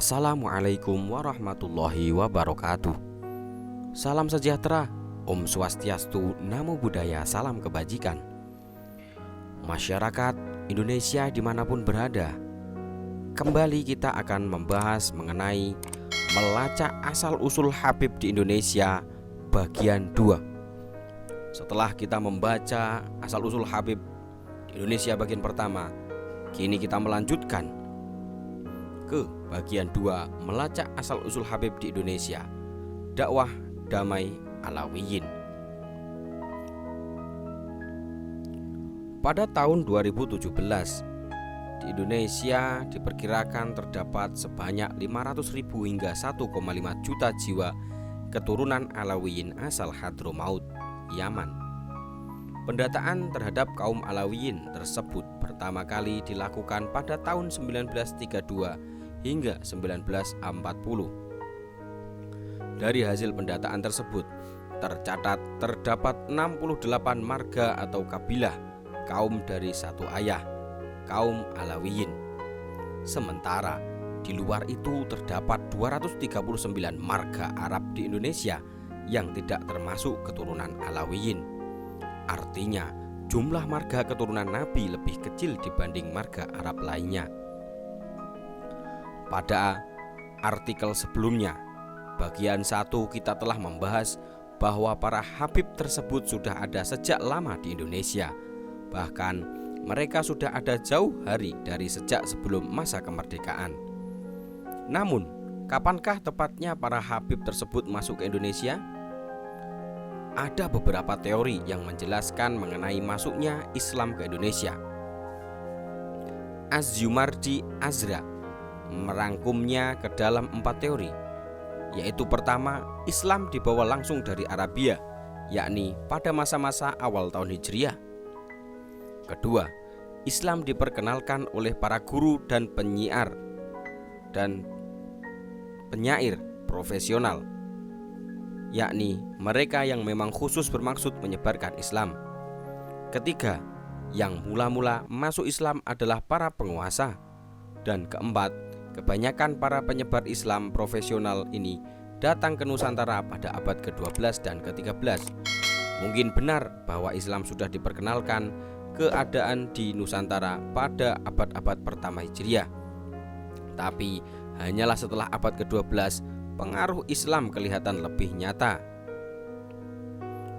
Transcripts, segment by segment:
Assalamualaikum warahmatullahi wabarakatuh. Salam sejahtera, Om Swastiastu, Namo Buddhaya, salam kebajikan. Masyarakat Indonesia dimanapun berada, kembali kita akan membahas mengenai melacak asal-usul Habib di Indonesia bagian 2. Setelah kita membaca asal-usul Habib di Indonesia bagian pertama, kini kita melanjutkan ke bagian 2, melacak asal-usul Habib di Indonesia, dakwah damai Alawiyin. Pada tahun 2017, di Indonesia diperkirakan terdapat sebanyak 500.000 hingga 1,5 juta jiwa keturunan Alawiyin asal Hadramaut, Yaman. Pendataan terhadap kaum Alawiyin tersebut pertama kali dilakukan pada tahun 1932 hingga 1940. Dari hasil pendataan tersebut tercatat terdapat 68 marga atau kabilah kaum dari satu ayah, kaum Alawiyin. Sementara di luar itu terdapat 239 marga Arab di Indonesia yang tidak termasuk keturunan Alawiyin. Artinya jumlah marga keturunan Nabi lebih kecil dibanding marga Arab lainnya. Pada artikel sebelumnya, bagian 1 kita telah membahas bahwa para Habib tersebut sudah ada sejak lama di Indonesia. Bahkan mereka sudah ada jauh hari dari sejak sebelum masa kemerdekaan. Namun, kapankah tepatnya para Habib tersebut masuk ke Indonesia? Ada beberapa teori yang menjelaskan mengenai masuknya Islam ke Indonesia. Az-Zumardi Azra merangkumnya ke dalam 4 teori, yaitu pertama, Islam dibawa langsung dari Arabia, yakni pada masa-masa awal tahun Hijriah. Kedua, Islam diperkenalkan oleh para guru dan penyair profesional, yakni mereka yang memang khusus bermaksud menyebarkan Islam. Ketiga, yang mula-mula masuk Islam adalah para penguasa. Dan keempat, kebanyakan para penyebar Islam profesional ini datang ke Nusantara pada abad ke-12 dan ke-13. Mungkin benar bahwa Islam sudah diperkenalkan keadaan di Nusantara pada abad-abad pertama Hijriah. Tapi hanyalah setelah abad ke-12 pengaruh Islam kelihatan lebih nyata.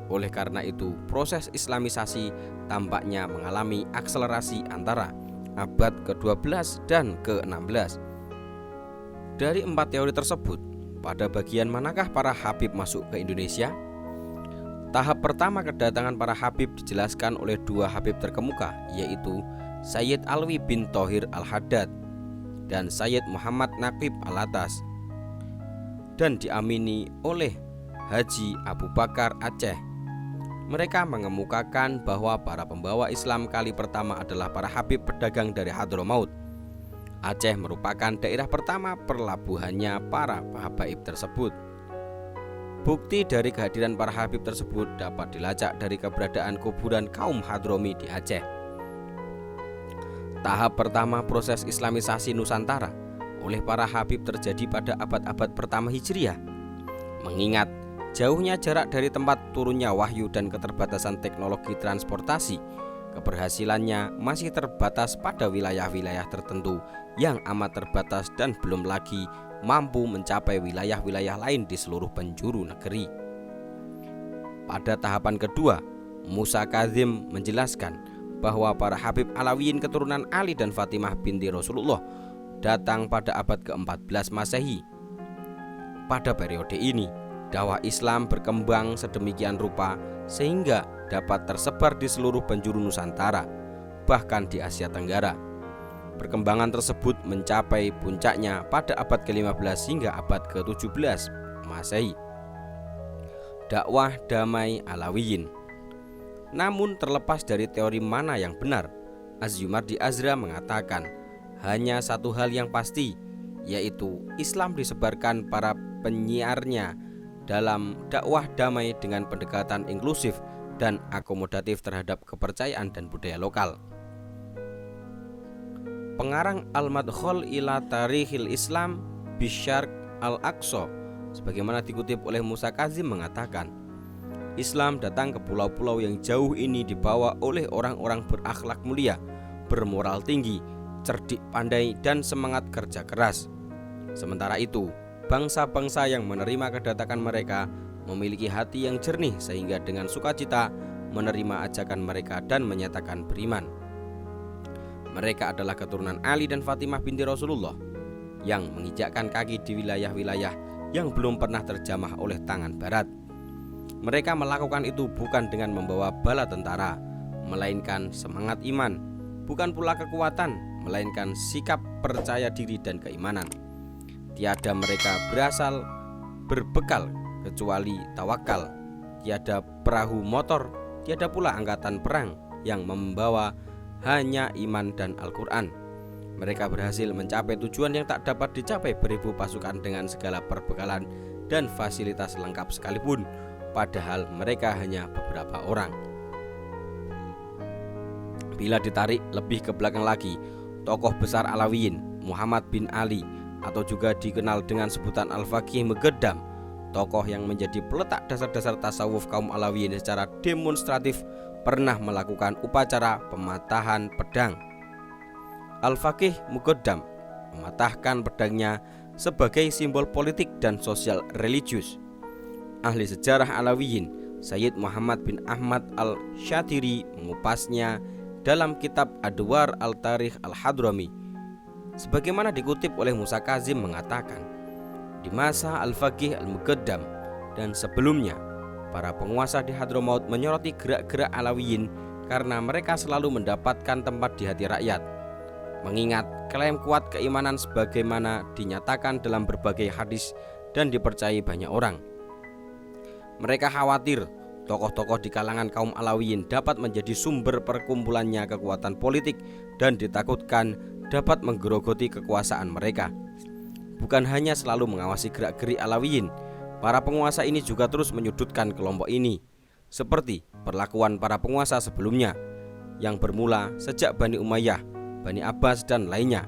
Oleh karena itu, proses Islamisasi tampaknya mengalami akselerasi antara abad ke-12 dan ke-16. Dari 4 teori tersebut, pada bagian manakah para Habib masuk ke Indonesia? Tahap pertama kedatangan para Habib dijelaskan oleh 2 Habib terkemuka, yaitu Sayyid Alwi bin Thohir Al-Haddad dan Sayyid Muhammad Naqib Al-Atas, dan diamini oleh Haji Abu Bakar Aceh. Mereka mengemukakan bahwa para pembawa Islam kali pertama adalah para Habib pedagang dari Hadramaut. Aceh merupakan daerah pertama perlabuhannya para Habaib tersebut. Bukti dari kehadiran para Habib tersebut dapat dilacak dari keberadaan kuburan kaum Hadromi di Aceh. Tahap pertama proses Islamisasi Nusantara oleh para Habib terjadi pada abad-abad pertama Hijriah. Mengingat jauhnya jarak dari tempat turunnya wahyu dan keterbatasan teknologi transportasi, keberhasilannya masih terbatas pada wilayah-wilayah tertentu yang amat terbatas dan belum lagi mampu mencapai wilayah-wilayah lain di seluruh penjuru negeri. Pada tahapan kedua, Musa Kazim menjelaskan bahwa para Habib Alawiyin keturunan Ali dan Fatimah binti Rasulullah datang pada abad ke-14 Masehi. Pada periode ini, dakwah Islam berkembang sedemikian rupa sehingga dapat tersebar di seluruh penjuru Nusantara, bahkan di Asia Tenggara. Perkembangan tersebut mencapai puncaknya pada abad ke-15 hingga abad ke-17 Masehi. Dakwah damai Alawiyin. Namun terlepas dari teori mana yang benar, Az-Zumardi Azra mengatakan hanya satu hal yang pasti, yaitu Islam disebarkan para penyiarnya dalam dakwah damai dengan pendekatan inklusif dan akomodatif terhadap kepercayaan dan budaya lokal. Pengarang Al-Madkhal ila Tarikhil Islam Bisharq al-Aqsa, sebagaimana dikutip oleh Musa Kazim mengatakan, Islam datang ke pulau-pulau yang jauh ini dibawa oleh orang-orang berakhlak mulia, bermoral tinggi, cerdik pandai, dan semangat kerja keras. Sementara itu, bangsa-bangsa yang menerima kedatangan mereka memiliki hati yang jernih sehingga dengan sukacita menerima ajakan mereka dan menyatakan beriman. Mereka adalah keturunan Ali dan Fatimah binti Rasulullah yang menginjakkan kaki di wilayah-wilayah yang belum pernah terjamah oleh tangan barat. Mereka melakukan itu bukan dengan membawa bala tentara, melainkan semangat iman, bukan pula kekuatan, melainkan sikap percaya diri dan keimanan. Tiada mereka berasal berbekal kecuali tawakal, tiada perahu motor, tiada pula angkatan perang yang membawa hanya iman dan Al-Quran. Mereka berhasil mencapai tujuan yang tak dapat dicapai beribu pasukan dengan segala perbekalan dan fasilitas lengkap sekalipun, padahal mereka hanya beberapa orang. Bila ditarik lebih ke belakang lagi, tokoh besar Alawiyin, Muhammad bin Ali, atau juga dikenal dengan sebutan Al-Faqih Muqaddam, tokoh yang menjadi peletak dasar-dasar tasawuf kaum Alawiyin secara demonstratif, pernah melakukan upacara pematahan pedang. Al-Faqih Muqaddam mematahkan pedangnya sebagai simbol politik dan sosial religius. Ahli sejarah Alawiyin Sayyid Muhammad bin Ahmad al-Syatiri mengupasnya dalam kitab Adwar al-Tarikh al-Hadrami. Sebagaimana dikutip oleh Musa Kazim mengatakan, di masa Al-Faqih al-Muqaddam dan sebelumnya, para penguasa di Hadramaut menyoroti gerak-gerak Alawiyin karena mereka selalu mendapatkan tempat di hati rakyat. Mengingat klaim kuat keimanan sebagaimana dinyatakan dalam berbagai hadis dan dipercayai banyak orang, mereka khawatir tokoh-tokoh di kalangan kaum Alawiyin dapat menjadi sumber perkumpulannya kekuatan politik dan ditakutkan dapat menggerogoti kekuasaan mereka. Bukan hanya selalu mengawasi gerak-gerik Alawiyin, para penguasa ini juga terus menyudutkan kelompok ini, seperti perlakuan para penguasa sebelumnya yang bermula sejak Bani Umayyah, Bani Abbas, dan lainnya.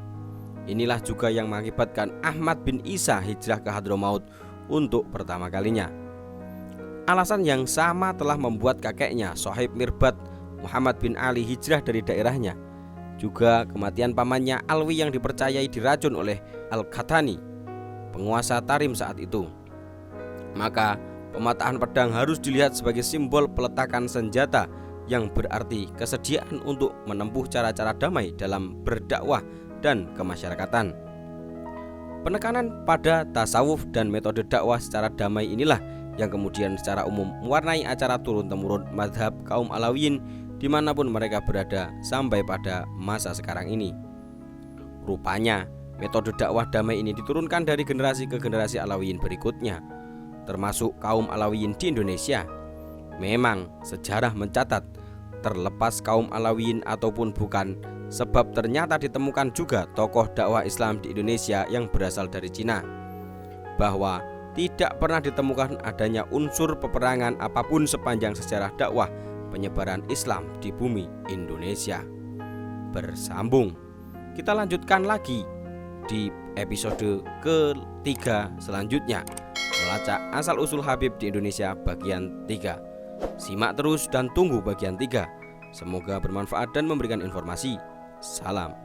Inilah juga yang mengakibatkan Ahmad bin Isa hijrah ke Hadramaut untuk pertama kalinya. Alasan yang sama telah membuat kakeknya Sohaib Mirbat Muhammad bin Ali hijrah dari daerahnya. Juga kematian pamannya Alwi yang dipercayai diracun oleh Al-Khatani, penguasa Tarim saat itu. Maka pematahan pedang harus dilihat sebagai simbol peletakan senjata yang berarti kesediaan untuk menempuh cara-cara damai dalam berdakwah dan kemasyarakatan. Penekanan pada tasawuf dan metode dakwah secara damai inilah yang kemudian secara umum mewarnai acara turun-temurun mazhab kaum Alawiyin dimanapun mereka berada sampai pada masa sekarang ini. Rupanya metode dakwah damai ini diturunkan dari generasi ke generasi Alawiyin berikutnya, termasuk kaum Alawiyin di Indonesia. Memang sejarah mencatat, terlepas kaum Alawiyin ataupun bukan, sebab ternyata ditemukan juga tokoh dakwah Islam di Indonesia yang berasal dari Cina, bahwa tidak pernah ditemukan adanya unsur peperangan apapun sepanjang sejarah dakwah penyebaran Islam di bumi Indonesia. Bersambung, kita lanjutkan lagi di episode ketiga selanjutnya, melacak asal-usul Habib di Indonesia bagian 3. Simak terus dan tunggu bagian 3. Semoga bermanfaat dan memberikan informasi. Salam.